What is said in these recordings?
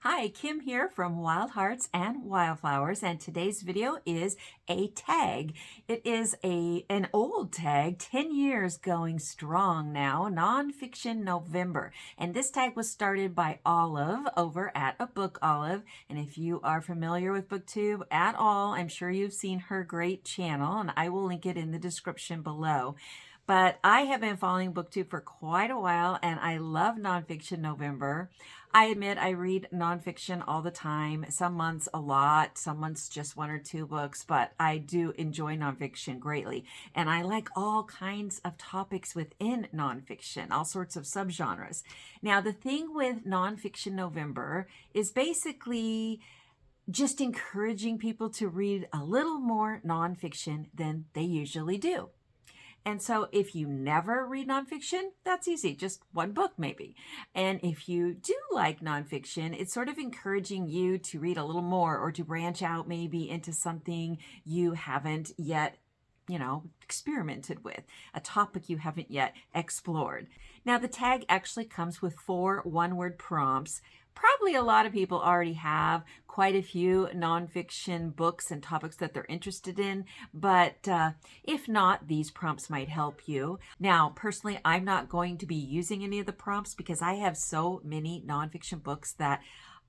Hi, Kim here from Wild Hearts and Wildflowers, and today's video is a tag. It is an old tag, 10 years going strong now, NonFiction November. And this tag was started by Olive over at A Book Olive. And if you are familiar with BookTube at all, I'm sure you've seen her great channel, and I will link it in the description below. But I have been following BookTube for quite a while, and I love NonFiction November. I admit I read nonfiction all the time, some months a lot, some months just one or two books, but I do enjoy nonfiction greatly. And I like all kinds of topics within nonfiction, all sorts of subgenres. Now, the thing with NonFiction November is basically just encouraging people to read a little more nonfiction than they usually do. And so if you never read nonfiction, that's easy, just one book maybe. And if you do like nonfiction, it's sort of encouraging you to read a little more or to branch out maybe into something you haven't yet experimented with, a topic you haven't yet explored. Now, the tag actually comes with 4 one-word prompts. Probably a lot of people already have quite a few nonfiction books and topics that they're interested in, but if not, these prompts might help you. Now, personally, I'm not going to be using any of the prompts because I have so many nonfiction books that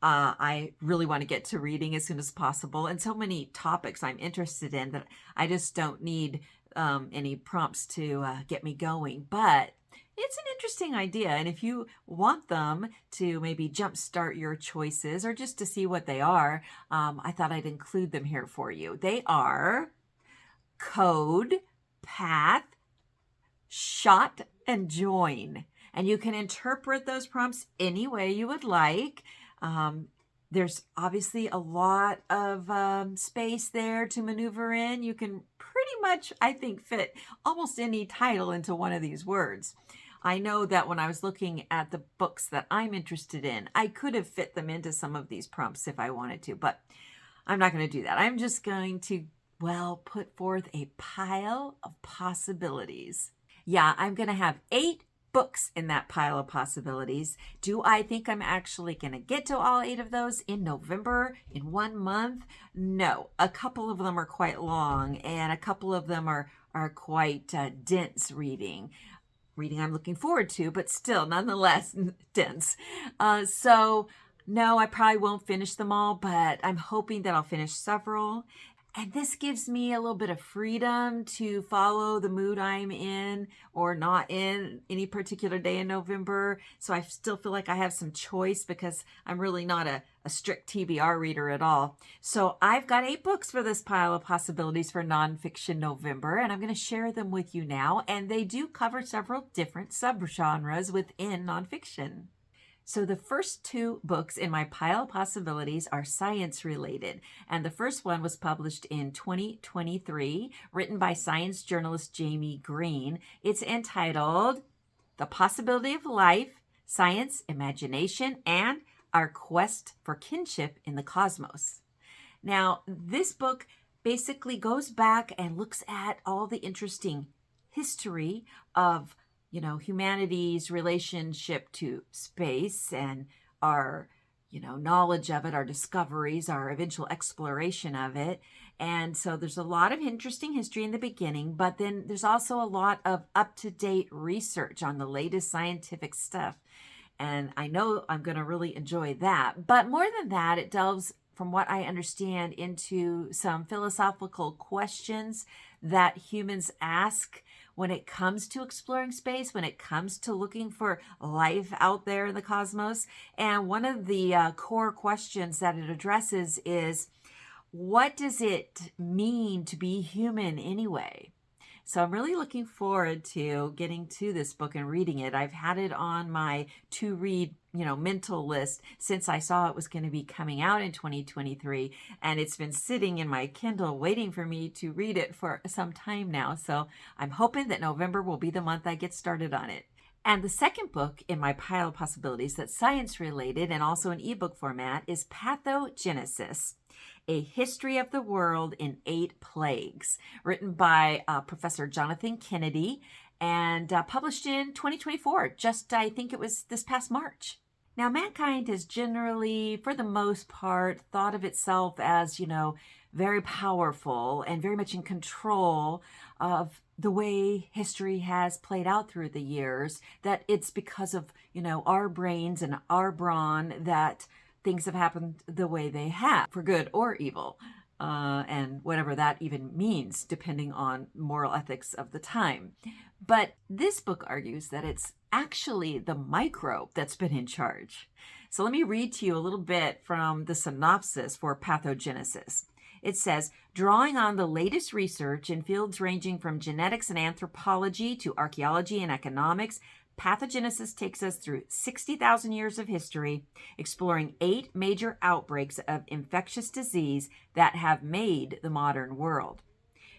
I really want to get to reading as soon as possible, and so many topics I'm interested in that I just don't need any prompts to get me going. But it's an interesting idea, and if you want them to maybe jumpstart your choices or just to see what they are, I thought I'd include them here for you. They are code, path, shot, and join. And you can interpret those prompts any way you would like. There's obviously a lot of space there to maneuver in. You can pretty much, I think, fit almost any title into one of these words. I know that when I was looking at the books that I'm interested in, I could have fit them into some of these prompts if I wanted to, but I'm not going to do that. I'm just going to, put forth a pile of possibilities. Yeah, I'm going to have 8 books in that pile of possibilities. Do I think I'm actually going to get to all 8 of those in November, in 1 month? No. A couple of them are quite long, and a couple of them are quite dense reading I'm looking forward to, but still nonetheless dense. So no, I probably won't finish them all, but I'm hoping that I'll finish several. And this gives me a little bit of freedom to follow the mood I'm in or not in any particular day in November. So I still feel like I have some choice because I'm really not a strict TBR reader at all. So I've got 8 books for this pile of possibilities for NonFiction November, and I'm going to share them with you now. And they do cover several different subgenres within nonfiction. So the first 2 books in my pile of possibilities are science related. And the first one was published in 2023, written by science journalist Jamie Green. It's entitled The Possibility of Life, Science, Imagination, and Our Quest for Kinship in the Cosmos. Now, this book basically goes back and looks at all the interesting history of humanity's relationship to space and our, knowledge of it, our discoveries, our eventual exploration of it. And so there's a lot of interesting history in the beginning, but then there's also a lot of up-to-date research on the latest scientific stuff. And I know I'm going to really enjoy that. But more than that, it delves, from what I understand, into some philosophical questions that humans ask when it comes to exploring space, when it comes to looking for life out there in the cosmos. And one of the core questions that it addresses is, what does it mean to be human anyway? So I'm really looking forward to getting to this book and reading it. I've had it on my to-read, mental list since I saw it was going to be coming out in 2023. And it's been sitting in my Kindle waiting for me to read it for some time now. So I'm hoping that November will be the month I get started on it. And the second book in my pile of possibilities that's science related and also in ebook format is Pathogenesis, A History of the World in 8 Plagues, written by Professor Jonathan Kennedy and published in 2024. I think it was this past March. Now, mankind has generally, for the most part, thought of itself as, very powerful and very much in control of the way history has played out through the years, that it's because of, our brains and our brawn that things have happened the way they have, for good or evil. And whatever that even means, depending on moral ethics of the time. But this book argues that it's actually the microbe that's been in charge. So let me read to you a little bit from the synopsis for pathogenesis. It says, drawing on the latest research in fields ranging from genetics and anthropology to archaeology and economics, pathogenesis takes us through 60,000 years of history, exploring 8 major outbreaks of infectious disease that have made the modern world.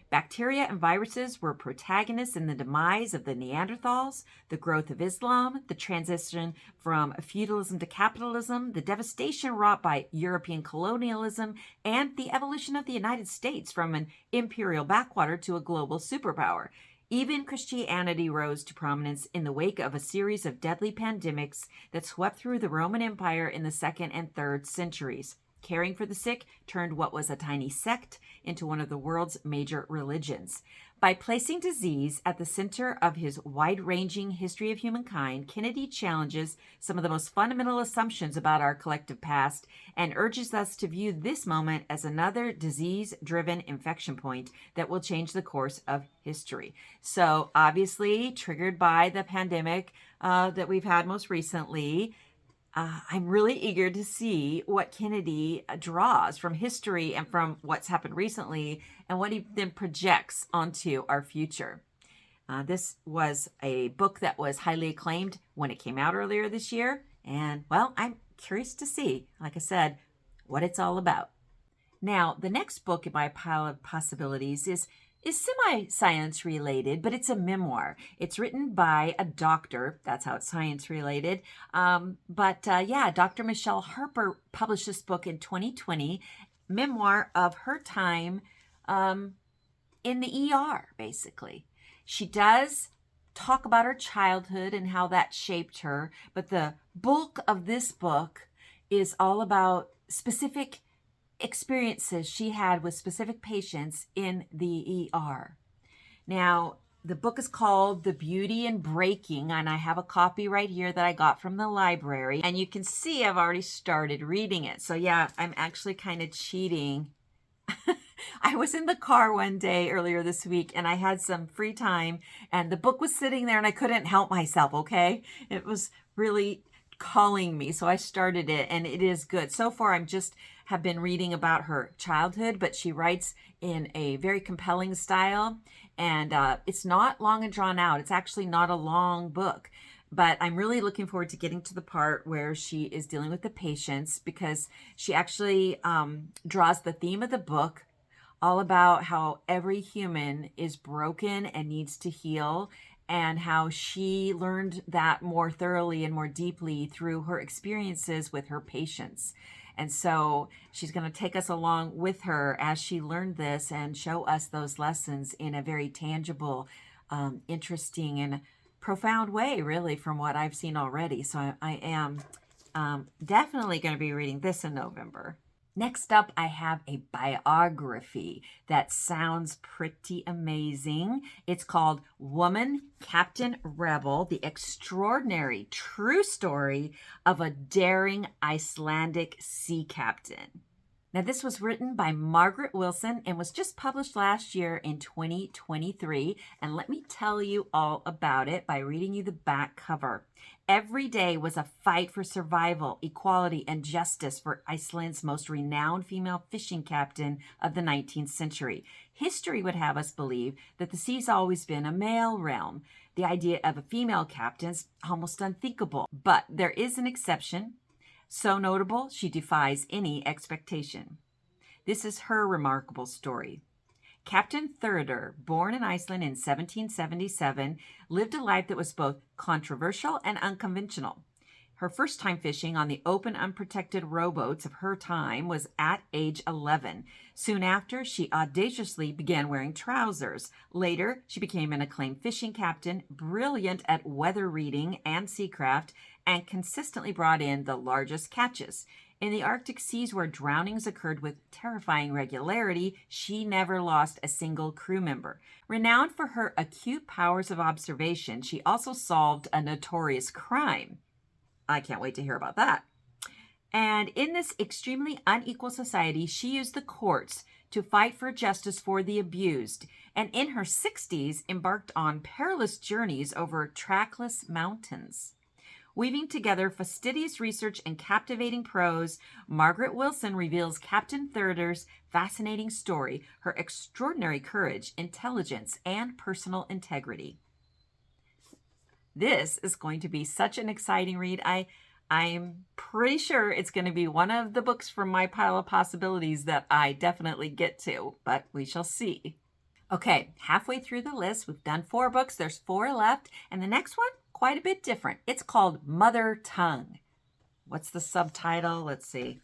Bacteria and viruses were protagonists in the demise of the Neanderthals, the growth of Islam, the transition from feudalism to capitalism, the devastation wrought by European colonialism, and the evolution of the United States from an imperial backwater to a global superpower. Even Christianity rose to prominence in the wake of a series of deadly pandemics that swept through the Roman Empire in the 2nd and 3rd centuries. Caring for the sick turned what was a tiny sect into one of the world's major religions. By placing disease at the center of his wide-ranging history of humankind, Kennedy challenges some of the most fundamental assumptions about our collective past and urges us to view this moment as another disease-driven inflection point that will change the course of history. So obviously, triggered by the pandemic that we've had most recently, I'm really eager to see what Kennedy draws from history and from what's happened recently and what he then projects onto our future. This was a book that was highly acclaimed when it came out earlier this year. And, well, I'm curious to see, like I said, what it's all about. Now, the next book in my pile of possibilities is semi-science related, but it's a memoir. It's written by a doctor. That's how it's science related. Dr. Michelle Harper published this book in 2020, memoir of her time in the ER, basically. She does talk about her childhood and how that shaped her, but the bulk of this book is all about specific experiences she had with specific patients in the ER. Now, the book is called The Beauty in Breaking, and I have a copy right here that I got from the library. And you can see I've already started reading it. So yeah, I'm actually kind of cheating. I was in the car one day earlier this week and I had some free time and the book was sitting there and I couldn't help myself, okay? It was really calling me. So I started it and it is good. So far, have been reading about her childhood, but she writes in a very compelling style and it's not long and drawn out. It's actually not a long book, but I'm really looking forward to getting to the part where she is dealing with the patients because she actually draws the theme of the book all about how every human is broken and needs to heal and how she learned that more thoroughly and more deeply through her experiences with her patients. And so she's going to take us along with her as she learned this and show us those lessons in a very tangible, interesting, and profound way, really, from what I've seen already. So I am definitely going to be reading this in November. Next up, I have a biography that sounds pretty amazing. It's called Woman, Captain Rebel, the extraordinary true story of a daring Icelandic sea captain. Now, this was written by Margaret Wilson and was just published last year in 2023. And let me tell you all about it by reading you the back cover. Every day was a fight for survival, equality, and justice for Iceland's most renowned female fishing captain of the 19th century. History would have us believe that the sea's always been a male realm. The idea of a female captain's almost unthinkable, but there is an exception. So notable, she defies any expectation. This is her remarkable story. Captain Thurder, born in Iceland in 1777, lived a life that was both controversial and unconventional. Her first time fishing on the open, unprotected rowboats of her time was at age 11. Soon after, she audaciously began wearing trousers. Later, she became an acclaimed fishing captain, brilliant at weather reading and seacraft, and consistently brought in the largest catches. In the Arctic seas, where drownings occurred with terrifying regularity, she never lost a single crew member. Renowned for her acute powers of observation, she also solved a notorious crime. I can't wait to hear about that. And in this extremely unequal society, she used the courts to fight for justice for the abused, and in her 60s embarked on perilous journeys over trackless mountains. Weaving together fastidious research and captivating prose, Margaret Wilson reveals Captain Thurder's fascinating story, her extraordinary courage, intelligence, and personal integrity. This is going to be such an exciting read. I'm pretty sure it's going to be one of the books from my pile of possibilities that I definitely get to, but we shall see. Okay, halfway through the list, we've done 4 books. There's 4 left, and the next one, quite a bit different. It's called Mother Tongue. What's the subtitle? Let's see.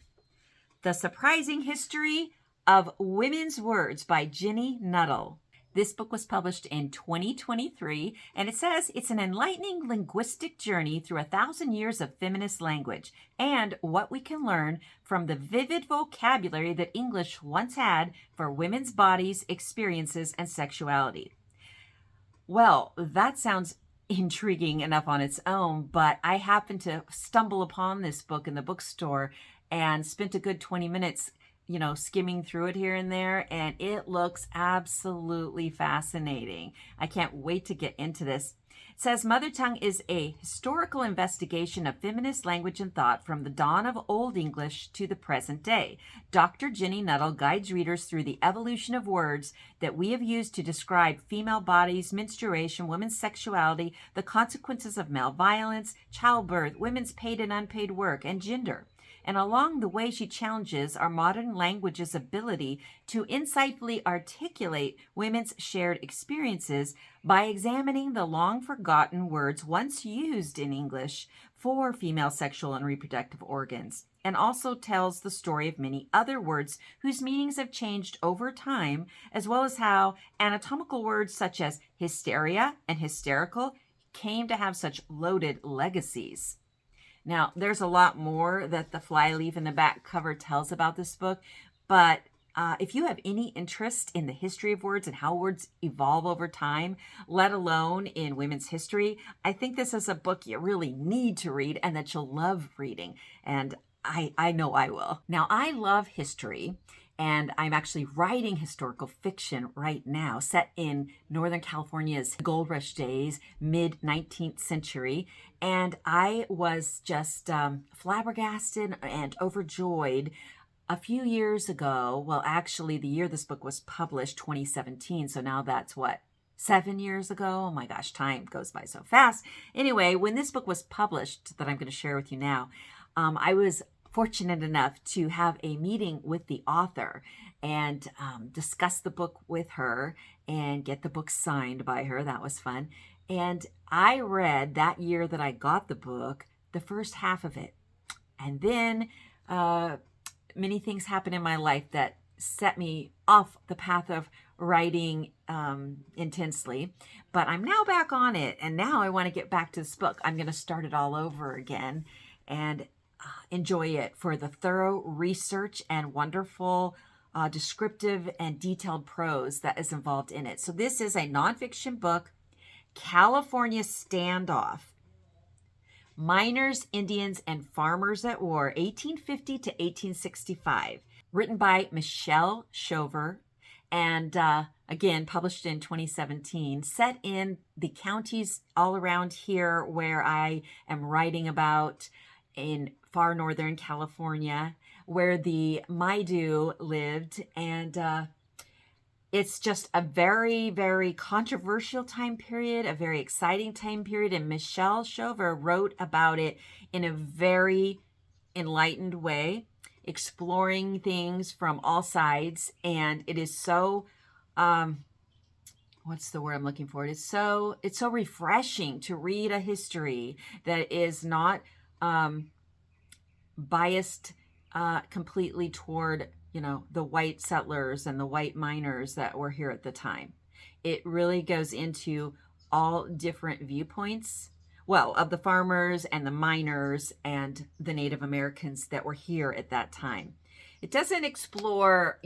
The Surprising History of Women's Words by Ginny Nuttall. This book was published in 2023, and it says it's an enlightening linguistic journey through 1,000 years of feminist language and what we can learn from the vivid vocabulary that English once had for women's bodies, experiences, and sexuality. Well, that sounds intriguing enough on its own, but I happened to stumble upon this book in the bookstore and spent a good 20 minutes skimming through it here and there, and it looks absolutely fascinating. I can't wait to get into this. It says Mother Tongue is a historical investigation of feminist language and thought from the dawn of Old English to the present day. Dr. Ginny Nuttall guides readers through the evolution of words that we have used to describe female bodies, menstruation, women's sexuality, the consequences of male violence, childbirth, women's paid and unpaid work, and gender. And along the way, she challenges our modern language's ability to insightfully articulate women's shared experiences by examining the long-forgotten words once used in English for female sexual and reproductive organs, and also tells the story of many other words whose meanings have changed over time, as well as how anatomical words such as hysteria and hysterical came to have such loaded legacies. Now, there's a lot more that the flyleaf in the back cover tells about this book, but if you have any interest in the history of words and how words evolve over time, let alone in women's history, I think this is a book you really need to read and that you'll love reading, and I know I will. Now, I love history, and I'm actually writing historical fiction right now, set in Northern California's gold rush days, mid-19th century. And I was just flabbergasted and overjoyed a few years ago. Well, actually, the year this book was published, 2017. So now that's what? 7 years ago? Oh my gosh, time goes by so fast. Anyway, when this book was published that I'm going to share with you now, I was fortunate enough to have a meeting with the author and discuss the book with her and get the book signed by her. That was fun. And I read that year that I got the book, the first half of it. And then many things happened in my life that set me off the path of writing intensely. But I'm now back on it. And now I want to get back to this book. I'm going to start it all over again and enjoy it for the thorough research and wonderful descriptive and detailed prose that is involved in it. So this is a nonfiction book, California Standoff, Miners, Indians, and Farmers at War, 1850 to 1865, written by Michelle Shover, and again, published in 2017, set in the counties all around here where I am writing about in far northern California, where the Maidu lived, and it's just a very, very controversial time period, a very exciting time period, and Michelle Shover wrote about it in a very enlightened way, exploring things from all sides, and it is so, what's the word I'm looking for? It's so refreshing to read a history that is not biased completely toward, the white settlers and the white miners that were here at the time. It really goes into all different viewpoints well, of the farmers and the miners and the Native Americans that were here at that time. It doesn't explore,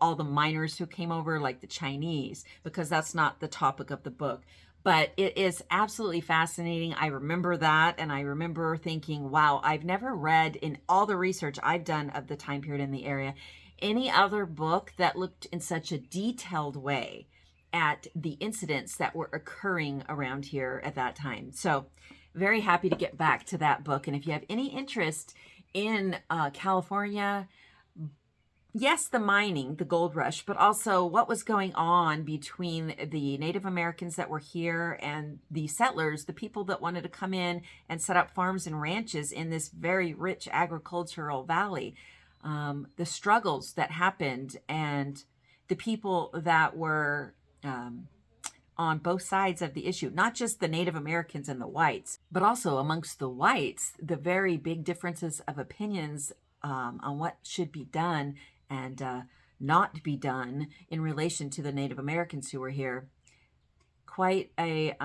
all the miners who came over like the Chinese, because that's not the topic of the book. But it is absolutely fascinating. I remember that, and I remember thinking, wow, I've never read, in all the research I've done of the time period in the area, any other book that looked in such a detailed way at the incidents that were occurring around here at that time. So very happy to get back to that book. And if you have any interest in California, yes, the mining, the gold rush, but also what was going on between the Native Americans that were here and the settlers, the people that wanted to come in and set up farms and ranches in this very rich agricultural valley, the struggles that happened, and the people that were on both sides of the issue, not just the Native Americans and the whites, but also amongst the whites, the very big differences of opinions on what should be done and not be done in relation to the Native Americans who were here. Quite a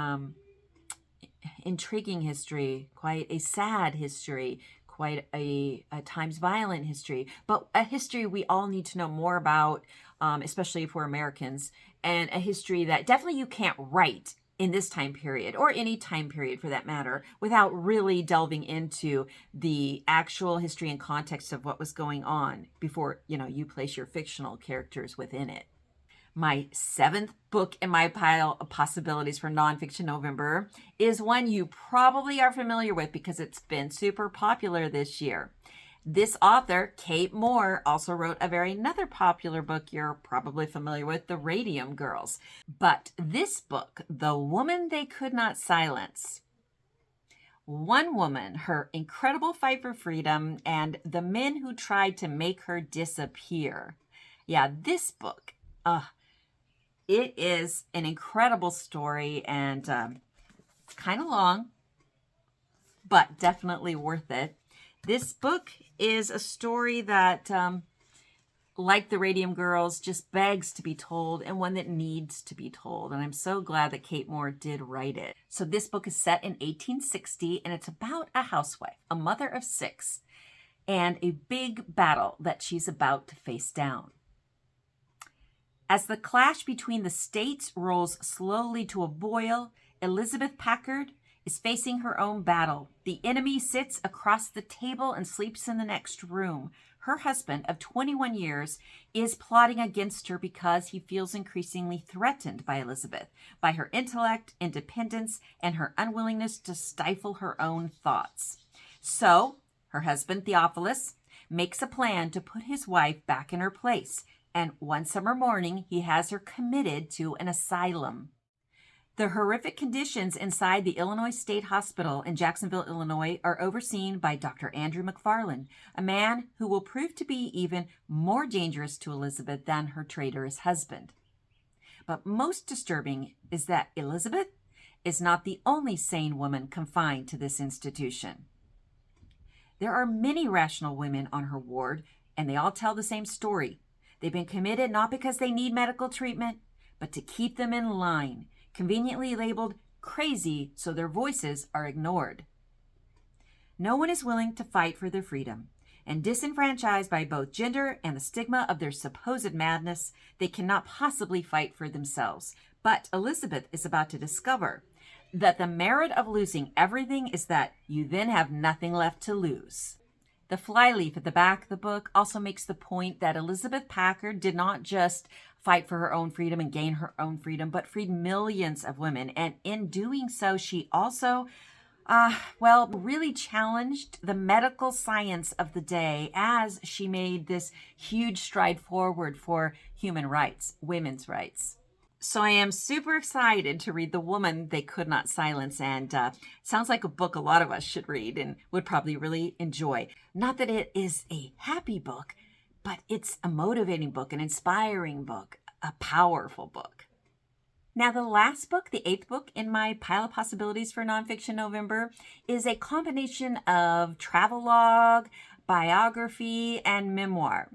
intriguing history, quite a sad history, quite a times violent history, but a history we all need to know more about, especially if we're Americans, and a history that definitely you can't write in this time period, or any time period for that matter, without really delving into the actual history and context of what was going on before, you place your fictional characters within it. My 7th book in my pile of possibilities for Nonfiction November is one you probably are familiar with because it's been super popular this year. This author, Kate Moore, also wrote another popular book you're probably familiar with, The Radium Girls. But this book, The Woman They Could Not Silence. One woman, her incredible fight for freedom, and the men who tried to make her disappear. Yeah, this book, it is an incredible story, and it's kind of long, but definitely worth it. This book is a story that, like The Radium Girls, just begs to be told, and one that needs to be told. And I'm so glad that Kate Moore did write it. So this book is set in 1860, and it's about a housewife, a mother of 6, and a big battle that she's about to face down. As the clash between the states rolls slowly to a boil, Elizabeth Packard is facing her own battle. The enemy sits across the table and sleeps in the next room. Her husband of 21 years is plotting against her because he feels increasingly threatened by Elizabeth, by her intellect, independence, and her unwillingness to stifle her own thoughts. So, her husband, Theophilus, makes a plan to put his wife back in her place, and one summer morning, he has her committed to an asylum. The horrific conditions inside the Illinois State Hospital in Jacksonville, Illinois, are overseen by Dr. Andrew McFarland, a man who will prove to be even more dangerous to Elizabeth than her traitorous husband. But most disturbing is that Elizabeth is not the only sane woman confined to this institution. There are many rational women on her ward, and they all tell the same story. They've been committed not because they need medical treatment, but to keep them in line, conveniently labeled crazy so their voices are ignored. No one is willing to fight for their freedom, and disenfranchised by both gender and the stigma of their supposed madness, they cannot possibly fight for themselves. But Elizabeth is about to discover that the merit of losing everything is that you then have nothing left to lose. The flyleaf at the back of the book also makes the point that Elizabeth Packard did not just fight for her own freedom and gain her own freedom, but freed millions of women. And in doing so, she also, really challenged the medical science of the day as she made this huge stride forward for human rights, women's rights. So I am super excited to read The Woman They Could Not Silence, and sounds like a book a lot of us should read and would probably really enjoy. Not that it is a happy book, but it's a motivating book, an inspiring book, a powerful book. Now, the last book, the 8th book in my pile of possibilities for Nonfiction November, is a combination of travelogue, biography, and memoir.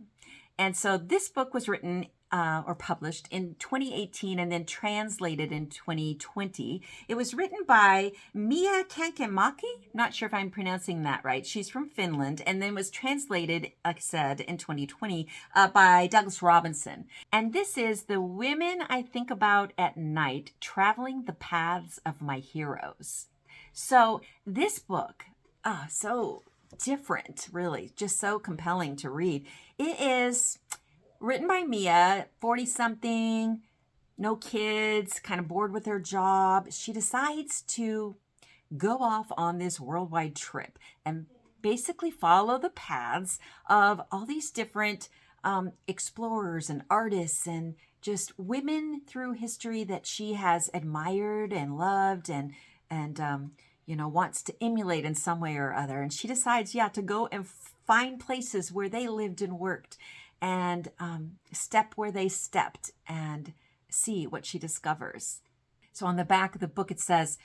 And so this book was written or published in 2018 and then translated in 2020. It was written by Mia Kankemaki. Not sure if I'm pronouncing that right. She's from Finland, and then was translated, like I said, in 2020 by Douglas Robinson. And this is The Women I Think About at Night, Traveling the Paths of My Heroes. So this book, so different, really, just so compelling to read. It is written by Mia, 40-something, no kids, kind of bored with her job. She decides to go off on this worldwide trip and basically follow the paths of all these different explorers and artists and just women through history that she has admired and loved and wants to emulate in some way or other. And she decides, to go and find places where they lived and worked, and step where they stepped and see what she discovers. So on the back of the book it says,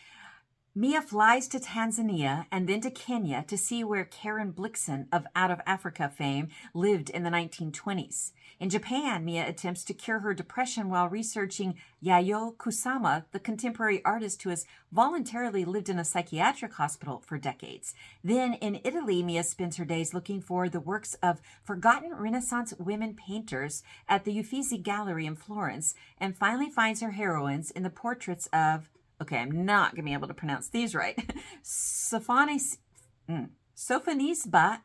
Mia flies to Tanzania and then to Kenya to see where Karen Blixen of Out of Africa fame lived in the 1920s. In Japan, Mia attempts to cure her depression while researching Yayoi Kusama, the contemporary artist who has voluntarily lived in a psychiatric hospital for decades. Then in Italy, Mia spends her days looking for the works of forgotten Renaissance women painters at the Uffizi Gallery in Florence, and finally finds her heroines in the portraits of, I'm not going to be able to pronounce these right, Sophonisba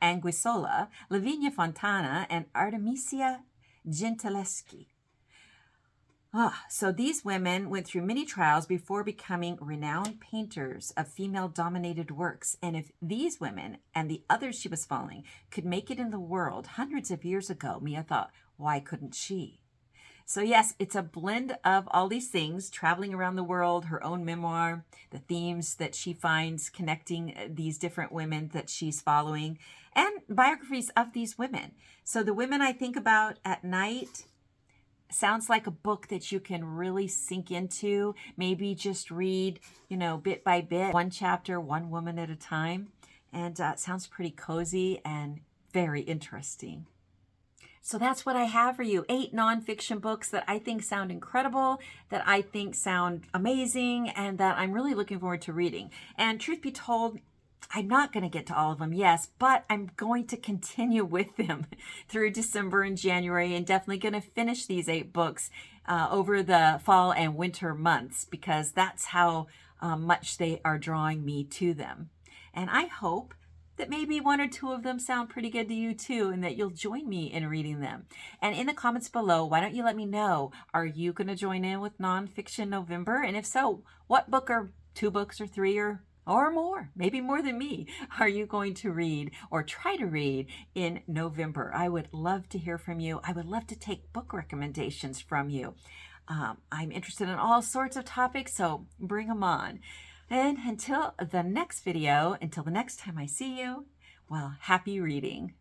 Anguissola, Lavinia Fontana, and Artemisia Gentileschi. So these women went through many trials before becoming renowned painters of female-dominated works. And if these women and the others she was following could make it in the world hundreds of years ago, Mia thought, why couldn't she? So yes, it's a blend of all these things, traveling around the world, her own memoir, the themes that she finds connecting these different women that she's following, and biographies of these women. So The Women I Think About at Night sounds like a book that you can really sink into, maybe just read, bit by bit, one chapter, one woman at a time. And it sounds pretty cozy and very interesting. So that's what I have for you. 8 nonfiction books that I think sound incredible, that I think sound amazing, and that I'm really looking forward to reading. And truth be told, I'm not going to get to all of them, yes, but I'm going to continue with them through December and January, and definitely going to finish these 8 books over the fall and winter months, because that's how much they are drawing me to them. And I hope that maybe 1 or 2 of them sound pretty good to you too, and that you'll join me in reading them. And in the comments below, why don't you let me know, are you going to join in with NonFiction November? And if so, what book or 2 books or 3 or more, maybe more than me, are you going to read or try to read in November? I would love to hear from you. I would love to take book recommendations from you. I'm interested in all sorts of topics, so bring them on. And until the next video, until the next time I see you, well, happy reading.